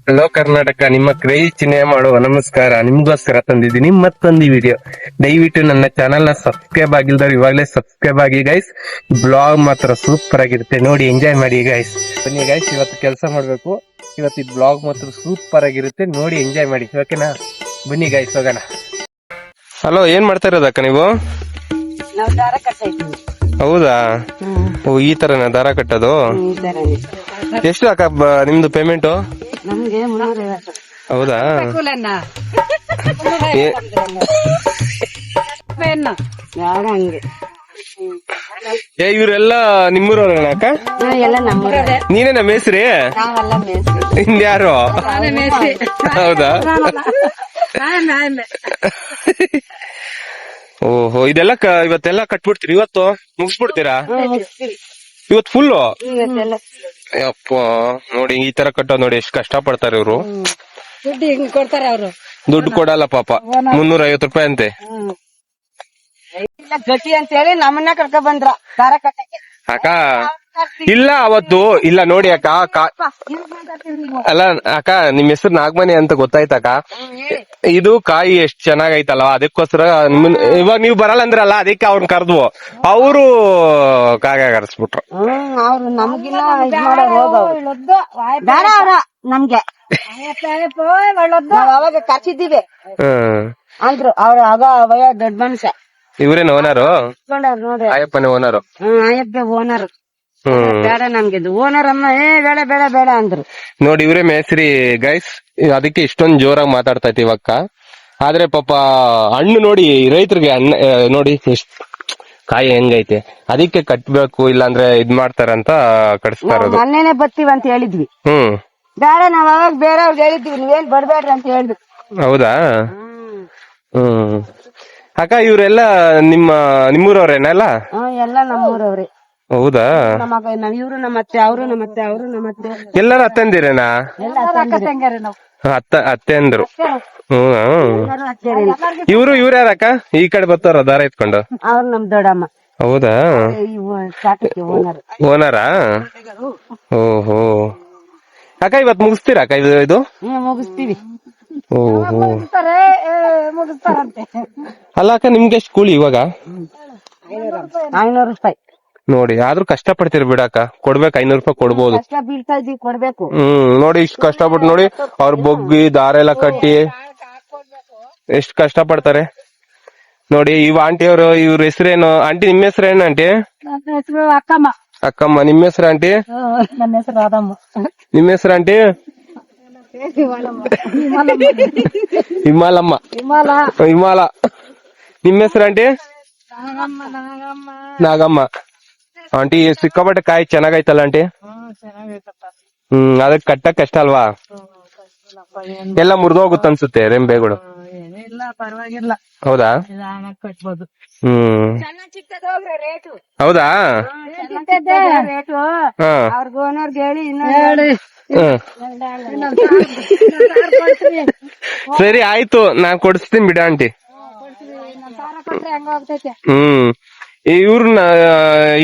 Hello Karnataka, ನಿಮ್ಮ craze ಚಿಹ್ನೆ ಮಾಡುವ ನಮಸ್ಕಾರ. ನಿಮ್ಗೋಸ್ಕರ ತಂದಿದ್ದೀನಿ ಮತ್ತೊಂದು ವಿಡಿಯೋ. ದಯವಿಟ್ಟು ನನ್ನ ಚಾನೆಲ್ ನ ಸಬ್ಸ್ಕ್ರೈಬ್ ಆಗಿಲ್ದವ್ರು ಇವಾಗಲೇ ಸಬ್ಸ್ಕ್ರೈಬ್ ಆಗಿ ಗೈಸ್. ಬ್ಲಾಗ್ ಮಾತ್ರ ಸೂಪರ್ ಆಗಿರುತ್ತೆ, ನೋಡಿ ಎಂಜಾಯ್ ಮಾಡಿ ಗೈಸ್. ಬನ್ನಿ ಗೈಸ್, ಇವತ್ತು ಕೆಲಸ ಮಾಡ್ಬೇಕು. ಇವತ್ತು ಬ್ಲಾಗ್ ಮಾತ್ರ ಸೂಪರ್ ಆಗಿರುತ್ತೆ, ನೋಡಿ ಎಂಜಾಯ್ ಮಾಡಿ, ಓಕೆನಾ? ಬನ್ನಿ ಗೈಸ್, ಹೋಗೋಣ. ಹಲೋ, ಏನ್ ಮಾಡ್ತಾ ಇರೋದಕ್ಕ ನೀವು? ನಾವು ದಾರ ಕಟ್ತಾ ಇದ್ದೀವಿ. ಹೌದಾ? ಓ, ಈ ತರನ ದಾರ ಕಟ್ಟೋದು? ಈ ತರನೇ. ಎಷ್ಟು ಅಕ್ಕ ನಿಮ್ದು ಪೇಮೆಂಟು? ನಮ್ಗೆ 350. ಹೌದಾ? ಯಾರ ಹಂಗೆ ಇವರೆಲ್ಲ ನಿಮ್ಮೂರವ್ರ ಅಕ್ಕ? ಎಲ್ಲ ನಮ್ಮೂರೇ. ನೀನೇನ ಮೇಸ್ರಿ? ನಾವೆಲ್ಲ ಮೇಸ್ತ್ರಿ. ಇನ್ಯಾರು? ಹೌದಾ? ಓಹೋ, ಇದೆಲ್ಲ ಇವತ್ತೆಲ್ಲ ಕಟ್ಬಿಡ್ತೀರಿ? ಇವತ್ತು ಮುಗಿಸ್ಬಿಡ್ತೀರಾ? ಇವತ್ತು ಫುಲ್ಲು? ಇವತ್ತೆಲ್ಲ ಯಪ್ಪ, ನೋಡಿ ಈ ತರ ಕಟ್ಟೋದು ನೋಡಿ, ಎಷ್ಟು ಕಷ್ಟ ಪಡ್ತಾರೆ ಇವ್ರು. ದುಡ್ಡು ಹಿಂಗ್ ಕೊಡ್ತಾರೆ ಅವರು. ದುಡ್ಡು ಕೊಡಲ್ಲ ಪಾಪ, 350 ರೂಪಾಯಿ ಅಂತೆ. ಗಟ್ಟಿ ಅಂತ ಹೇಳಿ ನಮ್ಮನ್ನ ಕರ್ಕೊಂಡ್ ಬಂದ್ರ ದಾರ ಕಟ್ಟಕ್ಕೆ. ಅಕ್ಕ ಇಲ್ಲ ಅವತ್ತು ಇಲ್ಲ ನೋಡಿ ಅಕ್ಕ. ಅಲ್ಲ ಅಕ್ಕ, ನಿಮ್ ಹೆಸರು ನಾಗಮಣಿ ಅಂತ ಗೊತ್ತಾಯ್ತಕ್ಕ. ಇದು ಕಾಯಿ ಎಷ್ಟ್ ಚೆನ್ನಾಗೈತಲ್ಲ, ಅದಕ್ಕೋಸ್ಕರ ಇವಾಗ ನೀವು ಬರಲ್ಲ ಅಂದ್ರಲ್ಲ, ಅದಕ್ಕೆ ಅವ್ರನ್ನ ಕರ್ದ್ವು. ಅವರು ಕಾಗ ಕರ್ಸ್ಬಿಟ್ರು. ಅವ್ರು ನಮ್ಗಿನ್ನ ಬೇಡ ಅವ್ರ ನಮ್ಗೆ ನಾವ್ ಅವಾಗ ಕರ್ಸಿದ್ದೀವಿ ಅಂದ್ರು. ಅವ್ರ ಆಗ ಅವಯ ದೊಡ್ಡ ಮನುಷ್ಯ. ಇವ್ರೇನು ಓನರು? ನೋಡ್ರಿ, ಅಯ್ಯಪ್ಪನೇ ಓನರು. ಅಯ್ಯಪ್ಪ ಓನರ್. ಬೇಡ ನಮ್ಗೆ ಓನರ್ ಅಮ್ಮ ಬೇಡ ಬೇಡ ಬೇಡ ಅಂದ್ರು. ನೋಡಿ, ಇವ್ರೇ ಮೇಸ್ತ್ರಿ ಗೈಸ್, ಅದಕ್ಕೆ ಇಷ್ಟೊಂದ್ ಜೋರಾಗಿ ಮಾತಾಡ್ತಾ ಇತ್ತು ಇವಕ್ಕ. ಆದ್ರೆ ಪಾಪ ಹಣ್ಣು ನೋಡಿ, ರೈತರಿಗೆ ನೋಡಿ ಎಷ್ಟ್ ಕಾಯಿ ಹೆಂಗೈತೆ, ಅದಕ್ಕೆ ಕಟ್ಬೇಕು, ಇಲ್ಲಾಂದ್ರೆ ಇದ್ ಮಾಡ್ತಾರಂತ ಕಟ್ಸ್ತಾ ಇರೋದು. ಮೊನ್ನೆನೆ ಬರ್ತೀವಿ ಅಂತ ಹೇಳಿದ್ವಿ. ಬೇಡ ನಾವ್ ಅವಾಗ ಬೇರೆಯವ್ರಿಗೆ ಹೇಳಿದ್ವಿ, ನೀವೇನ್ ಬರ್ಬೇಡ್ರಿ ಅಂತ ಹೇಳಿದ್ವಿ. ಹೌದಾ? ಅಕ್ಕ, ಇವರೆಲ್ಲ ನಿಮ್ಮೂರವ್ರೇನೆಲ್ಲ? ಎಲ್ಲ ನಮ್ಮೂರವ್ರೆ. ಹೌದಾ? ಇವ್ರು ನಮ್ಮ ಅತ್ತೆ, ಅವರು ನಮ್ಮ ಅತ್ತೆ, ಅವರು ನಮ್ಮ ಅತ್ತೆ. ಎಲ್ಲಾರು ಅತ್ತಂದಿರೇನಾ? ಅತ್ತೆ ಅಂದ್ರು. ಇವ್ರ್ಯಾರಕ್ಕ ಈ ಕಡೆ ಬರ್ತಾರ ದಾರ ಎತ್ಕೊಂಡು? ಅವ್ರು ನಮ್ ದೊಡ್ಡಮ್ಮ. ಹೌದಾ? ಓನರಾ? ಓಹೋ. ಅಕ್ಕ, ಇವತ್ ಮುಗಿಸ್ತೀರಾ ಅಕ್ಕ ಇದು? ಮುಗಿಸ್ತೀವಿ. ಓಹೋ. ಅಲ್ಲ ಅಕ್ಕ, ನಿಮ್ಗೆ ಎಷ್ಟು ಕೂಲಿ ಇವಾಗ? 500 ರೂಪಾಯಿ. ನೋಡಿ, ಆದ್ರೂ ಕಷ್ಟ ಪಡ್ತೀರಿ ಬಿಡಕ್ಕ, ಕೊಡ್ಬೇಕು, 500 ರೂಪಾಯಿ ಕೊಡ್ಬೋದು. ಕಷ್ಟ ಬೀಳ್ತಾ ಇದ್ವಿ, ಕೊಡ್ಬೇಕು. ನೋಡಿ, ಇಷ್ಟು ಕಷ್ಟಪಟ್ಟು ನೋಡಿ, ಅವ್ರ ಬೊಗ್ಗಿ ದಾರ ಎಲ್ಲ ಕಟ್ಟಿ ಎಷ್ಟು ಕಷ್ಟ ಪಡ್ತಾರೆ ನೋಡಿ. ಇವ್ ಆಂಟಿ ಅವರು, ಇವ್ರ ಹೆಸರೇನು ಆಂಟಿ? ನಿಮ್ಮ ಹೆಸರೇನು ಆಂಟಿ? ನನ್ನ ಹೆಸರು ಅಕ್ಕಮ್ಮ. ಅಕ್ಕಮ್ಮ. ನಿಮ್ಮ ಹೆಸರು ಆಂಟಿ? ನನ್ನ ಹೆಸರು ರಾಧಮ್ಮ. ನಿಮ್ಮ ಹೆಸರು ಆಂಟಿ? ಹಿಮಾಲಮ್ಮ. ಹಿಮಾಲ. ನಿಮ್ಮ ಹೆಸರು ಆಂಟಿ? ನಾಗಮ್ಮ. ಆಂಟಿ, ಸಿಕ್ಕಾಪಟ್ಟೆ ಕಾಯಿ ಚೆನ್ನಾಗೈತಲ್ಲ ಆಂಟಿ? ಅದಕ್ಕೆ ಕಟ್ಟಕ್ ಕಷ್ಟ ಅಲ್ವಾ? ಎಲ್ಲ ಮುರಿದೋಗುತ್ತೆ ಅನ್ಸುತ್ತೆ ರೆಂಬೆಗಳು. ಪರವಾಗಿಲ್ಲ. ಹೌದಾ? ಕಟ್ಬೋದು. ಹೌದಾ? ಅವ್ರಿಗೆ ಓನರ್ಗೆ ಹೇಳಿ ಸರಿ, ಆಯ್ತು, ನಾನ್ ಕೊಡಿಸ್ತೀನಿ ಬಿಡ ಆಂಟಿ.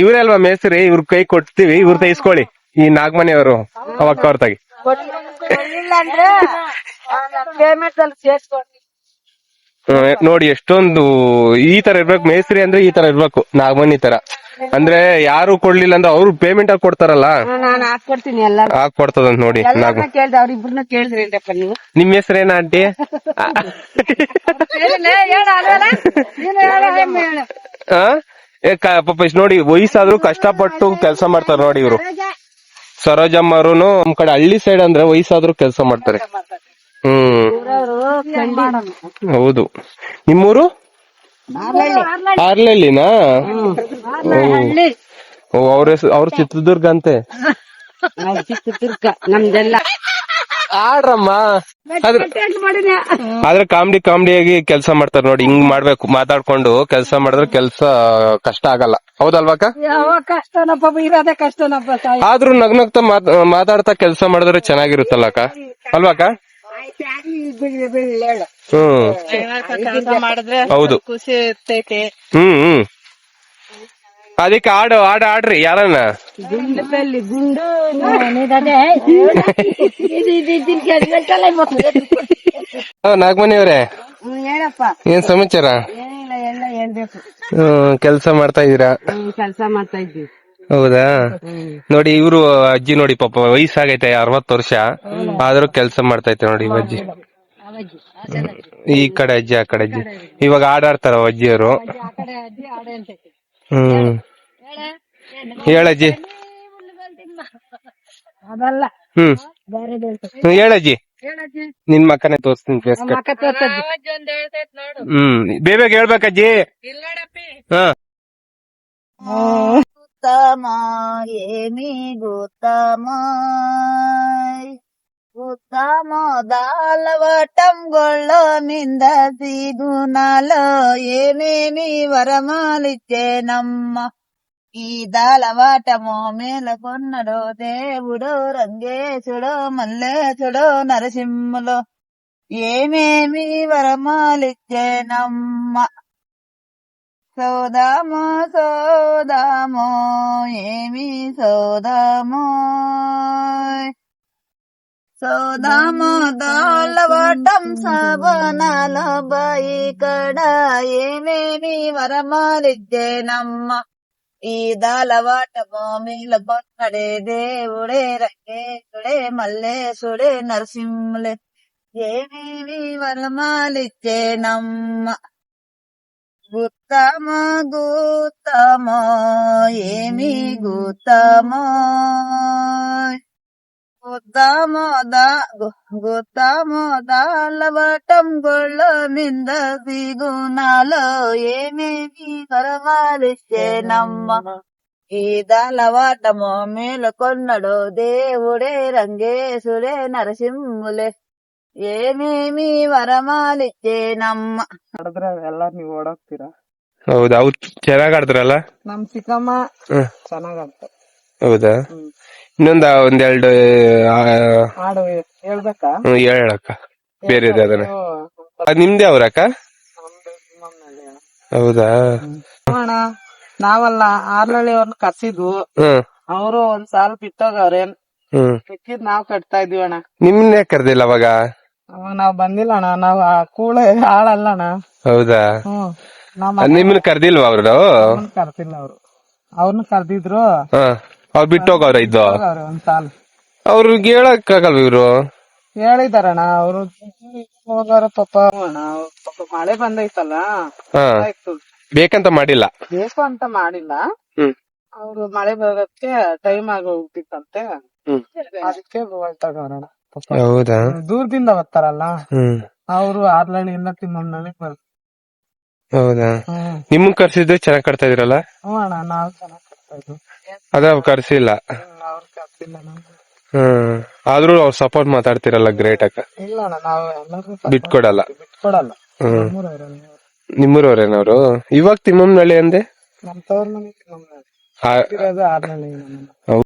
ಇವ್ರೇ ಅಲ್ವಾ ಮೇಸ್ತ್ರಿ? ಇವ್ರ ಕೈ ಕೊಡ್ತೀವಿ, ಇವ್ರ ತೈಸ್ಕೊಳ್ಳಿ, ಈ ನಾಗಮಣಿ ಅವರು ಅವಕ್ಕ ಅವ್ರ ತಾಗಿ. ನೋಡಿ, ಎಷ್ಟೊಂದು ಈ ತರ ಇರ್ಬೇಕು ಮೇಸ್ತ್ರಿ ಅಂದ್ರೆ, ಈ ತರ ಇರ್ಬೇಕು ನಾಗಮಣಿ ತರ. ಅಂದ್ರೆ ಯಾರು ಕೊಡ್ಲಿಲ್ಲ ಅಂದ್ರೆ ಅವ್ರು ಪೇಮೆಂಟ್ ಆಗಿ ಕೊಡ್ತಾರಲ್ಲ, ನಾನು ಹಾಕೊಡ್ತೀನಿ. ಎಲ್ಲ ಹಾಕೊಡ್ತದಂತ ನೋಡಿ. ಕೇಳ್ದೆ, ಅವ್ರಿಬ್ರನ್ನ ಕೇಳಿದ್ರೇನ್ರಪ್ಪ ನೀವು? ನಿಮ್ ಹೆಸರೇನ ಆಂಟಿ? ಪಾಪ ಇಷ್ಟು ನೋಡಿ, ವಯಸ್ಸಾದ್ರು ಕಷ್ಟಪಟ್ಟು ಕೆಲಸ ಮಾಡ್ತಾರೆ ನೋಡಿ ಇವ್ರು. ಸರೋಜಮ್ಮ ಅವರು ನಮ್ ಕಡೆ ಹಳ್ಳಿ ಸೈಡ್ ಅಂದ್ರೆ ವಯಸ್ಸಾದ್ರು ಕೆಲಸ ಮಾಡ್ತಾರೆ. ಹೌದು. ನಿಮ್ಮೂರು? ಹಾರ್ಲಳ್ಳಿನಾ? ಅವ್ರ ಚಿತ್ರದುರ್ಗ ಅಂತೆ. ಚಿತ್ರದುರ್ಗ ನಮ್ದೆಲ್ಲ. ಆಡ್ರಮ್ಮ. ಆದ್ರೆ ಕಾಮಿಡಿಯಾಗಿ ಕೆಲಸ ಮಾಡ್ತಾರೆ ನೋಡಿ. ಹಿಂಗ್ ಮಾಡ್ಬೇಕು, ಮಾತಾಡ್ಕೊಂಡು ಕೆಲಸ ಮಾಡಿದ್ರೆ ಕೆಲಸ ಕಷ್ಟ ಆಗಲ್ಲ. ಹೌದಲ್ವಾಕ? ಕಷ್ಟನಪ್ಪ, ಇರೋದೇ ಕಷ್ಟನಪ್ಪ. ಆದ್ರೂ ನಗ್ನಗ್ತಾ ಮಾತಾಡ್ತಾ ಕೆಲಸ ಮಾಡಿದ್ರೆ ಚೆನ್ನಾಗಿರುತ್ತಲ್ಲಕ್ಕ, ಅಲ್ವಾಕ? ಮಾಡಿದ್ರೆ ಹೌದು, ಖುಷಿ ಇರ್ತೈತೆ. ಅದಕ್ಕೆ ಆಡ್ರಿ ಯಾರನ್ನ. ಗುಂಡು ಪೆಲ್ಲಿ ಗುಂಡು ನಾಗಮಣಿ ಅವ್ರೆ, ಹೇಳಪ್ಪ. ಏನ್ ಸಮಾಚಾರ? ಏನಿಲ್ಲ, ಎಲ್ಲ ಹೇಳ್ಬೇಕು. ಕೆಲ್ಸ ಮಾಡ್ತಾ ಇದೀರಾ? ಕೆಲ್ಸ ಮಾಡ್ತಾ ಇದ್ವಿ. ಹೌದಾ? ನೋಡಿ ಇವ್ರು ಅಜ್ಜಿ ನೋಡಿ, ಪಾಪ ವಯಸ್ಸಾಗೈತೆ 60 ವರ್ಷ, ಆದ್ರೂ ಕೆಲ್ಸ ಮಾಡ್ತೈತೆ ನೋಡಿ ಅಜ್ಜಿ. ಈ ಕಡೆ ಅಜ್ಜಿ, ಆ ಕಡೆ ಅಜ್ಜಿ. ಇವಾಗ ಆಡ್ತಾರ ಅಜ್ಜಿಯವರು. ಹೇಳಜ್ಜಿ. ಅದಲ್ಲ, ಹೇಳಜ್ಜಿ. ನಿನ್ ಮಕ್ಕನೇ ತೋರಿಸ್ತೀನಿ ಫೇಸ್ ಕಟ್. ಬೇಗ ಹೇಳ್ಬೇಕಜ್ಜಿ. ಹ. ಉತ್ತಮ ಏಮಿ ಗುತ್ತಮ ఉత్తమ దాలవటం గొళ్ళమింద సిగునాలో ఏమేమి వరమాలిచ్చేనమ్మ ఈ దాలవాటమో మేలకొన్నడో దేవుడో రంగేశుడో మల్లేశుడో నరసింహులో ఏమేమి వరమాలిచ్చేనమ్మ సోదామో సోదామో ఏమి సోదామో సోదామో దాలవటం సవనాల బాయి కడ ఏమేమి వరమాలిచ్చేనమ్మ ఈ దాలవాటమో మీల పొన్నడే దేవుడే రంగేశుడే మల్లేశుడే నరసింహులే ఏమేమి వరమాలిచ్చేనమ్మ గుత్తమో గుత్తమో ఏమి గుత్తమో గుత్తమో దాలవటం గొళ్ళమింద సిగునాలో ఏమేమి వరమాలిచ్చేనమ్మ ఈ దాలవాటమో మేలుకొన్నడో దేవుడే రంగేశుడే నరసింహులే ಏನೇಮಿ ವರಮಾಲಿಚ್ಚೇನಮ್ಮ. ಆಡಿದ್ರೆ ಎಲ್ಲ ನೀವ್ ಓಡೋಗ್ತೀರಾ? ಹೌದಾ? ಅವ್ರು ಚೆನ್ನಾಗ್ ಆಡ್ತಾರಲ್ಲ ನಮ್ ಚಿಕ್ಕಮ್ಮ ಚೆನ್ನಾಗ್ ಆಡ್ತಾರೆ. ಹೌದಾ? ಒಂದೆರಡು ಹಾಡು ಹೇಳ್ಬೇಕಾ? ಹೇಳಕ್ಕ ಬೇರೆದ ಅದನ್ನ. ಅದ್ ನಿಮ್ದೇ ಅವ್ರಕ್ಕ? ಹೌದಾ? ಅಣ್ಣ ನಾವಲ್ಲ ಆರ್ನಳ್ಳಿ ಅವ್ರನ್ನ ಕರ್ಸಿದ್ವು, ಅವರು ಒಂದ್ ಸಾಲ ಬಿಟ್ಟೋಗವ್ರೆ, ಮಿಕ್ಕಿದ್ ನಾವ್ ಕಟ್ತಾ ಇದೀವಿ ಅಣ್ಣ. ನಿಮ್ನೇ ಕರ್ದಿಲ್ಲ ಅವಾಗ? ನಾವ್ ಬಂದಿಲ್ಲ ಅಣ್ಣ, ನಾವ್ ಕೂಳೆ ಆಳಲ್ಲ ಅಣ್ಣ. ಹೌದಾ? ನಿಮ್ಮನ್ನ ಕರ್ದಿಲ್ವಾ ಅವ್ರು? ಕರ್ದಿಲ್ಲ ಅವ್ರು, ಅವ್ರನ್ನ ಕರ್ದಿದ್ರು, ಅವ್ರು ಬಿಟ್ಟೋಗವ್ರ ಇದ್ದು ಒಂದ್ ಸಾಲ. ಅವ್ರಿಗೆ ಹೇಳಕ್ ಆಗಲ್ವ ಇವ್ರು? ಹೇಳಿದಾರಣ್ಣ ಅವ್ರು ಹೋಗಾರ ಪಾಪ. ಅಣ್ಣ ಪಾಪ ಮಳೆ ಬಂದೈತಲ್ಲ, ಬೇಕಂತ ಮಾಡಿಲ್ಲ, ಬೇಕು ಅಂತ ಮಾಡಿಲ್ಲ. ಅವ್ರು ಮಳೆ ಬರೋದಕ್ಕೆ ಟೈಮ್ ಆಗಿ ಹೋಗ್ತಿತ್ತಂತೆ, ಅದಕ್ಕೆ ಹೊಲ್ಟಾಗವ್ರಣ. ಹೌದಾ? ದೂರದಿಂದ ಬರ್ತಾರಲ್ಲ ಅವ್ರು ಆರ್ಲಳ್ಳಿಯಿಂದ ತಿಮ್ಮಣ್ಣಿ ಬರ್ತಾರೆ. ಹೌದಾ? ನಿಮ್ಮನ್ ಕರ್ಸಿದ್ರೆ ಚೆನ್ನಾಗ್ ಕಟ್ತಾ ಇದ್ರಲ್ಲ? ಹ್ಞೂ ಅಣ್ಣ, ನಾವ್ ಚೆನ್ನಾಗ್ ಕಟ್ತಾ ಇದ್ವಿ. ಅದ ಕರ್ಸಿಲ್ಲ? ಅವ್ರು ಕರ್ಸಿಲ್ಲ ನಾನು. ಆದ್ರೂ ಅವ್ರು ಸಪೋರ್ಟ್ ಮಾತಾಡ್ತಿರಲ್ಲ, ಗ್ರೇಟ್ ಅಕ್ಕ. ಇಲ್ಲ ಅಣ್ಣ, ನಾವು ಎಲ್ಲರೂ ಬಿಟ್ಕೊಡಲ್ಲ. ನಮ್ಮೂರವ್ರೆ. ನಿಮ್ಮೂರವ್ರೇನವ್ರು? ಇವಾಗ ತಿಮ್ಮಮ್ಮನಹಳ್ಳಿ ಅಂದೆ? ನಮ್ ತವ್ರ ಮನೆ ತಿಮ್ಮಮ್ಮನಹಳ್ಳಿ, ಆರ್ನಳ್ಳಿ.